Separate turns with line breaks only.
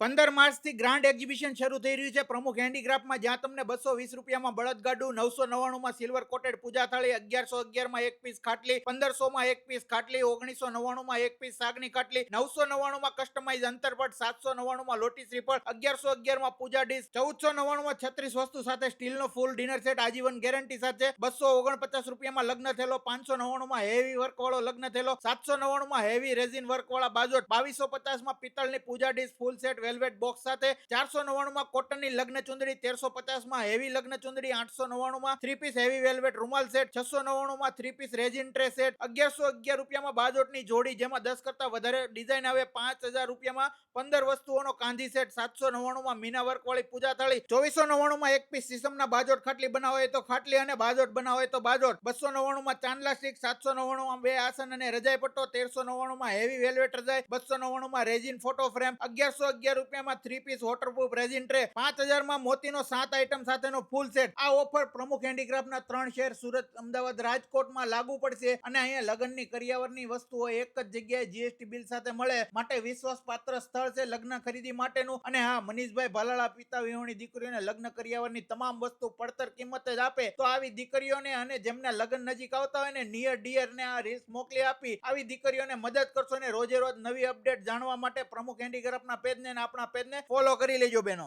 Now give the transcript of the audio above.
15 માર્ચથી grand exhibition શરૂ થઈ રહ્યું છે પ્રમુખ હેન્ડીક્રાફ્ટમાં, જ્યાં તમને 220 રૂપિયામાં બળદગાડું, 999માં સિલ્વર કોટેડ પૂજા થાળી, 1111માં એક પીસ ખાટલી, 1500માં એક પીસ ખાટલી, 1999માં એક પીસ સાગની ખાટલી, 999માં કસ્ટમાઇઝ અંતરપટ, 799માં લોટી શ્રીફળ, 1111માં પૂજા ડીશ, 1499માં 36 વસ્તુ સાથે સ્ટીલનો ફૂલ ડિનર સેટ આજીવન ગેરંટી સાથે, 249 રૂપિયામાં લગ્ન થેલો, 599માં હેવી વર્ક વાળો લગ્ન થેલો, 799માં હેવી રેઝિન વર્ક વાળા બાજોટ, 2250માં પિત્તળની પૂજા dish full set velvet box સાથે, 499માં કોટનની લગ્ન ચુંદડી, 1350માં હેવી લગ્ન ચુંદડી, 899માં 3 પીસ હેવી વેલ્વેટ રૂમાલ સેટ, 699માં 3 પીસ રેઝિન ટ્રે સેટ, 1111 રૂપિયામાં બાજોટની જોડી જેમાં 10 કરતા વધારે ડિઝાઇન આવે, 5000 રૂપિયામાં 15 વસ્તુઓનો કાંધી સેટ, 799માં મીના વર્ક વાળી પૂજા થાળી, 2499માં એક પીસ સીસમના બાજોટ ખાટલી બનાવો હોય તો ખાટલી અને બાજોટ બનાવો હોય તો બાજોટ, 299માં ચાંદલા સ્ટીક, 799માં 2 આસન અને રજાઈ પટ્ટો, 1399માં હેવી વેલ્વેટ રજાઈ, 299માં રેઝિન ફોટો ફ્રેમ, 1111 રૂપિયામાં 3 પીસ વોટરપ્રૂફ રેઝિન ટ્રે, 5000માં મોતીનો 7 આઈટમ સાથેનો ફૂલ સેટ. આ ઓફર પ્રમુખ હેન્ડીક્રાફ્ટના 3 શહેર સુરત, અમદાવાદ, રાજકોટમાં લાગુ પડશે અને અહીંયા લગ્નની કરિયાવરની વસ્તુઓ એક જ જગ્યાએ જીએસટી બિલ સાથે મળે માટે વિશ્વાસપાત્ર સ્થળ છે લગ્ન ખરીદી માટેનું. અને હા, મનીષભાઈ ભાલાળા પિતા વિહોણી દીકરીઓને લગ્ન કરિયાવરની તમામ વસ્તુ પડતર કિંમતે જ આપે. તો આવી દીકરીઓને અને જેમના લગ્ન નજીક આવતા હોય ને નિયર ડિયર ને આ રીલ્સ મોકલી આપી આવી દીકરીઓને મદદ કરશો ને રોજે રોજ નવી અપડેટ જાણવા માટે પ્રમુખ હેન્ડીક્રાફ્ટના પેજને અને આપણા પેજને ફોલો કરી લેજો બેનો.